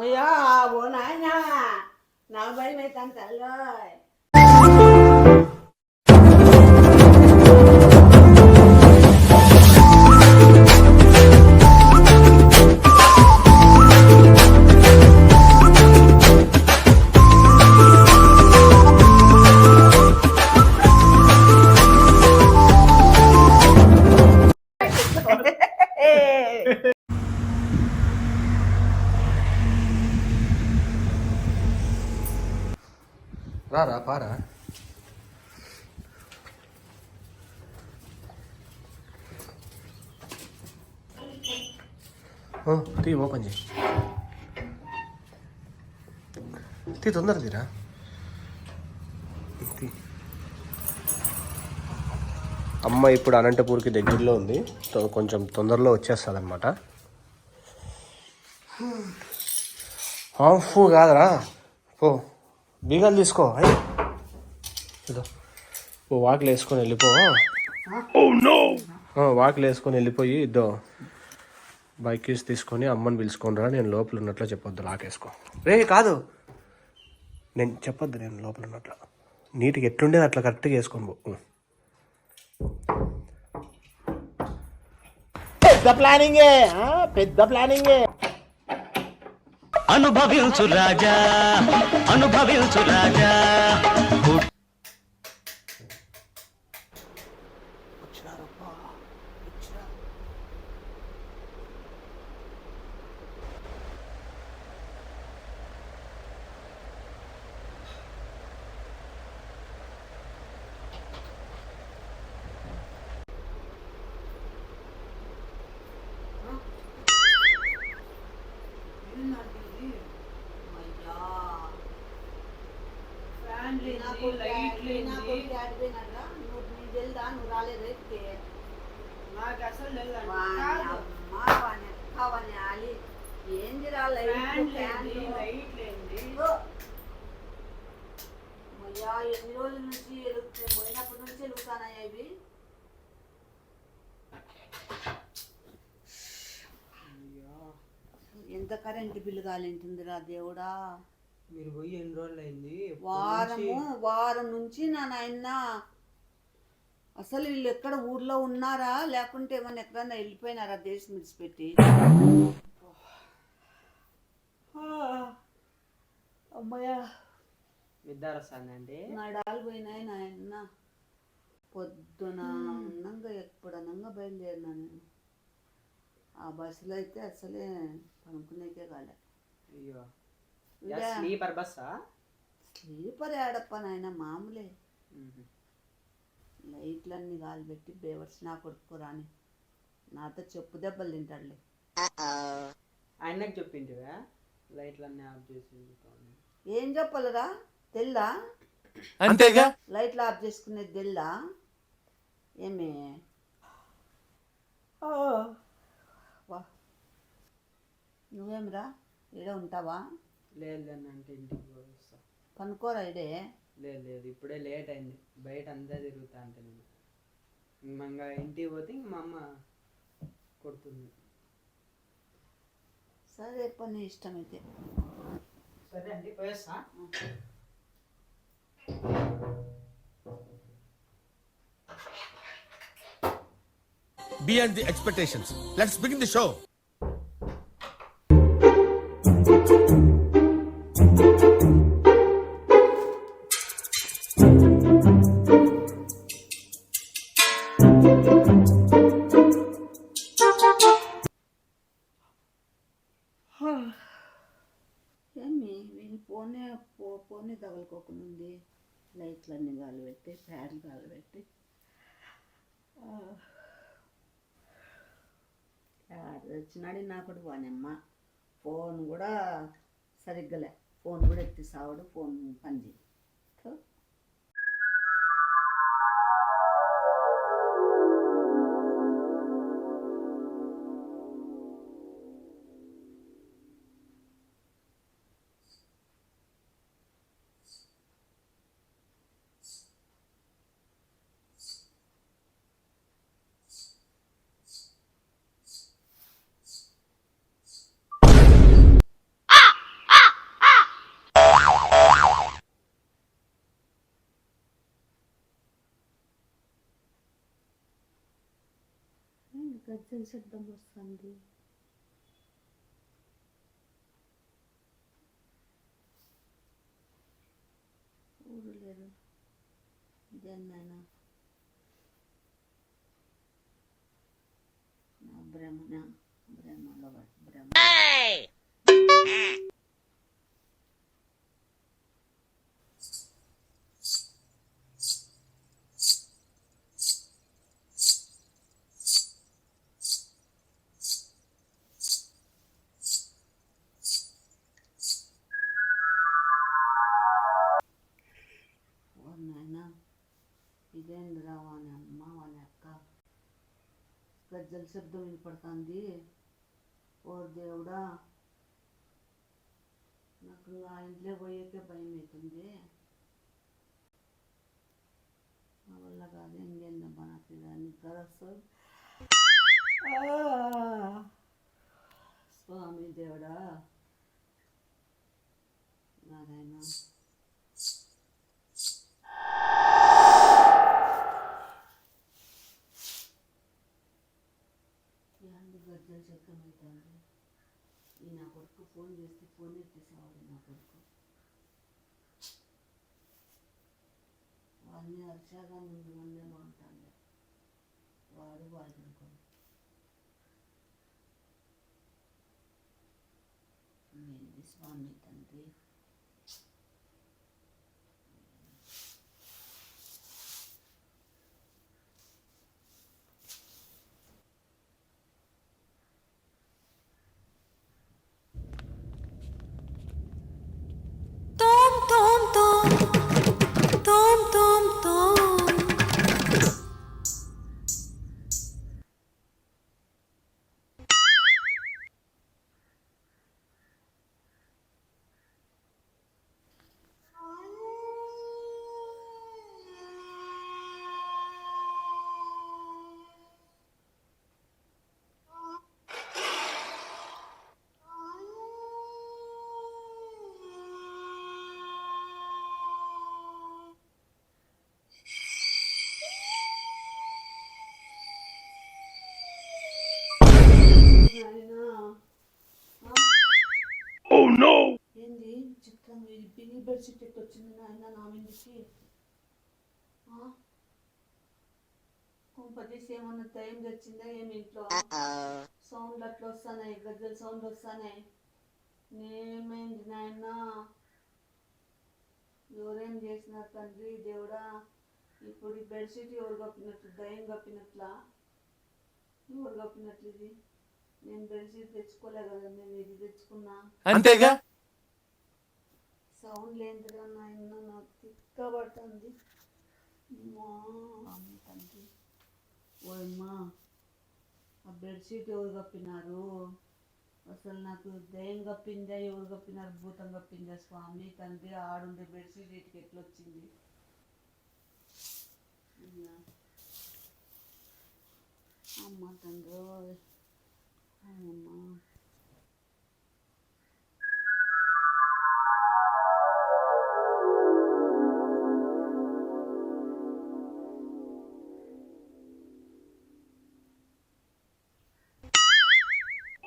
అయ్యా ఓ నాయనా నాకు భయం అవుతాను తల్లో. రారా పారా తీ ఓపెన్ చేయి తీ తొందర తీరా అమ్మ ఇప్పుడు అనంతపూర్కి దగ్గరలో ఉంది కొంచెం తొందరలో వచ్చేస్తుంది అనమాట. హాఫ్ కాదరా పో బీగాలు తీసుకో ఇదో ఓ వాకిలు వేసుకొని వెళ్ళిపో. వాకిలు వేసుకొని వెళ్ళిపోయి ఇద్దో బైక్ కీస్ తీసుకొని అమ్మని పిలుచుకొని రా. నేను లోపల ఉన్నట్లు చెప్పొద్దు, లాకేసుకో. రే కాదు నేను చెప్పొద్దు, నేను లోపల ఉన్నట్లు నీట్గా ఎట్లుండేది అట్లా కరెక్ట్గా వేసుకొని పో. పెద్ద ప్లానింగే పెద్ద ప్లానింగే. అనుభవించు రాజా అనుభవించు రాజా. నువ్వు రాలేదు నాకు అసలు ఏంది రా లైట్ అయ్యా ఎన్ని రోజుల నుంచి పోయినప్పటి నుంచి వెలుగుతానయ్యా ఇవి. ఎంత కరెంటు బిల్లు కాలింటుందిరా దేవుడా. మీరు పోయి ఎన్ని రోజులు అయింది? వారం నుంచి నా నాయన. అసలు వీళ్ళు ఎక్కడ ఊర్లో ఉన్నారా లేకుంటే ఏమన్నా ఎక్కడన్నా వెళ్ళిపోయినారా దేశం విడిచిపెట్టి? అమ్మయ్యా నిద్ర వస్తుందండి. నడాలు పోయినాయి నాయన. పొద్దున అన్నంగా ఎప్పుడన్నంగా బయలుదేరినా నేను. ఆ బస్సులో అయితే అసలే పనుకునేకే కాలే. అయ్యో స్లీపర్ బస్సా? స్లీపర్ ఏడప్ప నాయన మామూలే. లైట్లన్నీ గాలి పెట్టి బేవర్స్ నా కొడుకు రాని నాతో చెప్పు దెబ్బలు తింటాడులే. ఆయనకు చెప్పింటివా లైట్లన్నీ ఆఫ్ చేసి? ఏం చెప్పాలరా తెల్లా? అంతేగా లైట్లు ఆఫ్ చేసుకునేది తెల్లా ఏమి? నువ్వేమిరా ఈడే ఉంటావా? లేదు అంటే ఇంటికి వస్తా. పనుకోరా ఇడే? లేదు ఇప్పుడే లేట్ అయింది, బయట అంతా తిరుగుతా అంటే నేను. ఇంకా ఇంటికి పోతే ఇంక మా అమ్మ కొడుతుంది. సరే పని ఇష్టమైతే. సరే అండి పోయేస్తా. Beyond the expectations. Let's begin the show. ఏమి వీళ్ళు పోనే తగలుకోకుండా లైట్లన్నీ గాలి పెట్టి ఫ్యాన్ గాలి పెట్టి వచ్చినాడు నా కూడా పోనమ్మ. ఫోన్ కూడా సరిగ్గా ఫోన్ కూడా ఎత్తి సావడు, ఫోన్ పని చేయి. గజ్జల శబ్దం వస్తుంది. ఊరు లేదు దేన్నైనా నా భ్రమలో భ్రమ. ఇదేంద్రా వాని అమ్మ వాని అక్క గజ్జల శబ్దం వినపడుతుంది. ఓ దేవుడా, నాకు ఆ ఇంట్లో పోయేకే భయం అవుతుంది. నా వల్ల కాదు. ఇంకేందమ్మా నాకు నిద్ర వస్తుంది. స్వామి దేవుడా నారాయణ. గజ్జల శబ్దం అవుతుంది. ఈ నా కొడుకు ఫోన్ చేస్తే ఫోన్ ఎత్తేసేవాడు. నా కొడుకు వాడిని అరిచాగా ముందు ముందే బాగుంటాడు. వాడు అనుకోండి. ఏంది స్వామి తండ్రి. ఏంది చిత్రం బిని బెడ్షీట్ ఎట్టు వచ్చింది నాయన నా మీదకి. కొంపదీసి ఏమన్నా టైం తెచ్చిందా ఏమి ఇంట్లో? సౌండ్ అట్లా వస్తున్నాయి, గజ్జల సౌండ్ వస్తున్నాయి. నేమైంది నాయన? ఎవరేం చేసినారు తండ్రి దేవుడా? ఇప్పుడు ఈ బెడ్షీట్ ఎవరు కప్పినట్లు? దయ్యం కప్పినట్లా? ఎవరు కప్పినట్లు ఇది? నేను బెడ్షీట్ తెచ్చుకోలే కదా, నేను ఇది తెచ్చుకున్నా అంతేగా. సౌండ్ లేదురా నాయన, నాకు తిక్కబడుతుంది. తండ్రి ఓయమ్మా, ఆ బెడ్షీట్ ఎవరు కప్పినారు? అసలు నాకు దయ్యం కప్పిందా, ఎవరు కప్పినారు? భూతం కప్పిందా? స్వామి తండ్రి, ఆడుండే బెడ్షీట్ ఇటుకి ఎట్లా వచ్చింది? అమ్మ తండ్రి, అమ్మా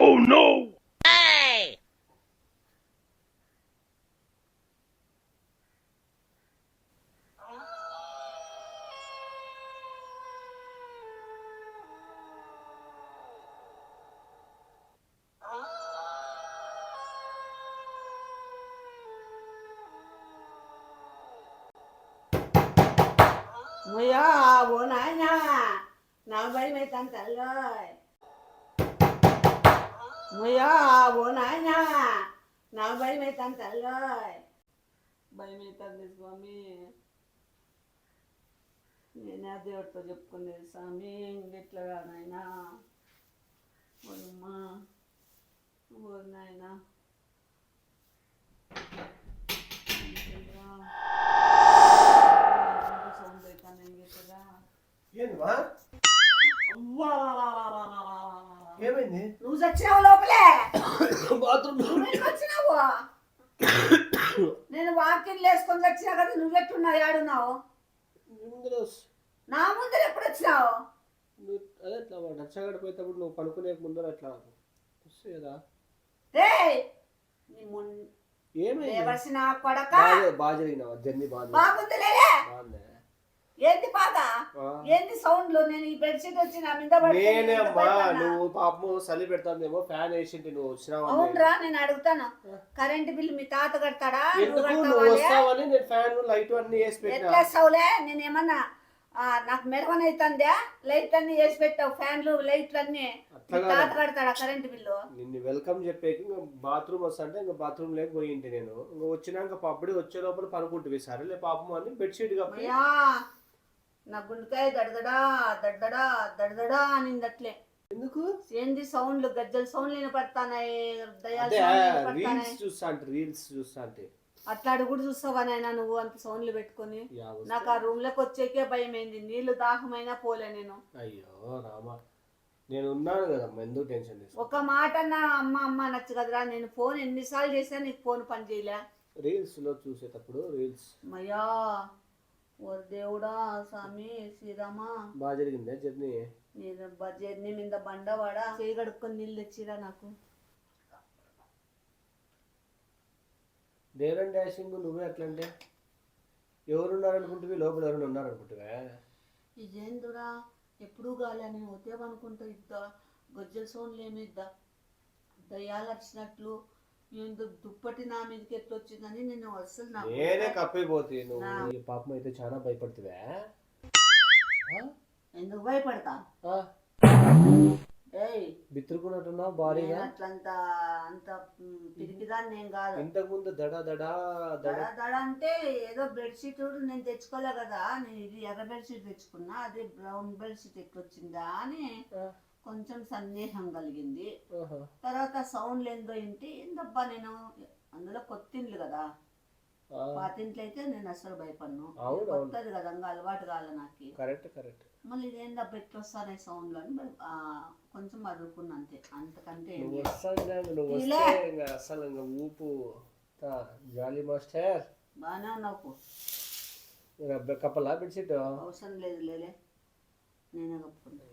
Oh no! అయ్యా ఓ నాయన, నా భయం అవుతాను తల్లోయ్. అయ్యా ఓ నాయన, నా భయం అవుతాను తల్లోయ్. భయం అవుతుంది స్వామి. నేనే దేవుడితో చెప్పుకునేది స్వామి. ఇంకెట్లా నాయనా? ఓమ్మా ఓ నాయనా, సౌండ్ అవుతాను. ఏం చేస్తుందా? ఏందివా? ఏమైంది? నువ్వు చచ్చినావు లోపలే. బాత్రూమ్ వచ్చినావు. నేను వాకింగ్ వేసుకొని వచ్చినా కదా, నువ్వెట్టున్నావు? ఏడున్నావు? నా ముందర ఎప్పుడు వచ్చినావు? అదే అట్లా నచ్చగడిపోయేటప్పుడు నువ్వు పనుకునే ముందర అట్లా వస్తుంది కదా. రేయ్ నీ ఏమైంది? లేవసిన కొడక బాగా జరిగినావా జర్నీ? బాగుందిలే. బాగుంది. ఏంది బాగా? ఏంది సౌండ్లు? నేను ఈ బెడ్షీట్ వచ్చి నా మీద నేనే అమ్మా. నువ్వు పాపము చలి పెడతాందేమో ఫ్యాన్ వేసింటి నువ్వు వచ్చినావా? అవునరా, నేను అడుగుతాను. కరెంట్ బిల్ మీ తాత కడతాడా? నువ్వు వస్తావని నేను ఫ్యాన్ లైట్ అన్ని వేసి పెట్టినా. ఎట్లా సౌలే? నేను ఏమన్నా నాకు మెరవనైతుందా? లైట్ అన్ని వేసి పెట్టావు, ఫ్యాన్లు లైట్లు అన్ని. తాత కడతాడా కరెంట్ బిల్లు? నిన్ను వెల్కమ్ చెప్పేకి బాత్రూమ్ వస్తా అంటే ఇంకా బాత్రూమ్ లేక పోయింటి నేను. ఇంకా వచ్చినాక అప్పుడే వచ్చే లోపల పనుకుంటుంది సరేలే పాపము అని బెడ్షీట్ కప్పి నా గుండెకాయ దడదడా దడదడా దడదడా అనింది అట్లే. ఎందుకు? ఏంది సౌండ్లు? గజ్జల సౌండ్లు వినపడతానాయి, రీల్స్ చూస్తా అంటే. అట్లా కూడా చూస్తావా నాయనా నువ్వు? అంత సౌండ్లు పెట్టుకొని నాకు ఆ రూమ్ లోకి వచ్చేకే భయం అయింది. నీళ్లు దాహమైనా పోలే నేను. అయ్యో రామా, నేను ఉన్నాను కదా, ఎందుకు టెన్షన్ తీసుకో. ఒక మాట నా అమ్మ అమ్మ నచ్చు కదరా. నేను ఫోన్ ఎన్నిసార్లు చేసినా నీకు ఫోన్ పని చేయలే. రీల్స్ లో చూసేటప్పుడు రీల్స్. మయ్యా ఓ దేవుడా స్వామి శ్రీరామా. బాగా జరిగిందే జర్నీ? నేను జర్నీ మీద బండవాడా చేయి కడుక్కొని నీళ్ళు తెచ్చిరా నాకు. డేర్ డాషింగ్ నువ్వే అట్లంటే ఎవరున్నారనుకుంటువి? లోపల ఎవరైనా ఉన్నారనుకుంటువా? ఇదేందురా ఎప్పుడు గాలి అని వద్దేమనుకుంటా. ఇద్దా గొజ్జల సౌండ్లు ఏమి ఇద్దా దయ్యాలు వచ్చినట్లు. ఎందుకు దుప్పటి నా మీదకి ఎట్లా వచ్చిందని నేను అసలు నేనే కప్పిపోతే. నువ్వు పాపం అయితే చాలా భయపడుతువా? ఎందుకు భయపడతా? బిత్రుకున్నట్టున్నావు భారీగా. అట్లంతా అంత పిరికిదాన్ని నేను కాదు. ఇంతకు ముందు దడ దడ దడ దడ అంటే ఏదో బెడ్షీట్ నేను తెచ్చుకోలే కదా. నేను ఇది ఎర్ర బెడ్షీట్ తెచ్చుకున్నా, అదే బ్రౌన్ బెడ్షీట్ ఎట్లొచ్చిందా అని కొంచెం సందేహం కలిగింది. తర్వాత సౌండ్ ఏందో ఇంటి ఏందబ్బా. నేను అందులో కొత్త ఇండ్లు కదా, పాతింట్లో అయితే నేను అసలు భయపడను. కొత్తది కదా, ఇంకా అలవాటు కాలే నాకు. కరెక్ట్. మళ్ళీ ఇదేందబ్బా ఎట్లా వస్తానే సౌండ్లు అని కొంచెం అదురుకున్నా అంతే. అంతకంటే అసలు ఊపు జాలీ మాస్టర్. బాగానే ఉన్నావు. కప్పలా బెడ్షీట్ అవసరం లేదు లేలే, నేనే కప్పుకున్నా.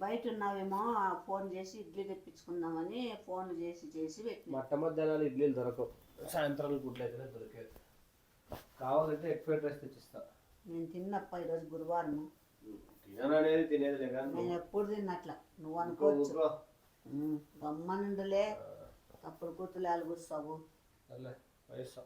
బయట ఉన్నావేమో ఫోన్ చేసి ఇడ్లీ తెప్పించుకుందామని ఫోన్ చేసి పెట్టి. మట్ట మధ్యాహ్నాలు ఇడ్లీలు దొరకవు, సాయంత్రాలు గుడ్లయితేనే దొరికేది. కావాలంటే ఎక్కువ డ్రెస్ తెచ్చిస్తా. నేను తిన్నప్ప ఈరోజు గురువారం. తిననేది తినేది నేను ఎప్పుడు తిన్నట్లా నువ్వు అనుకోవచ్చు. గమ్మనుండలే తప్పుడు కూతులు అలుగుస్తావు. వయసు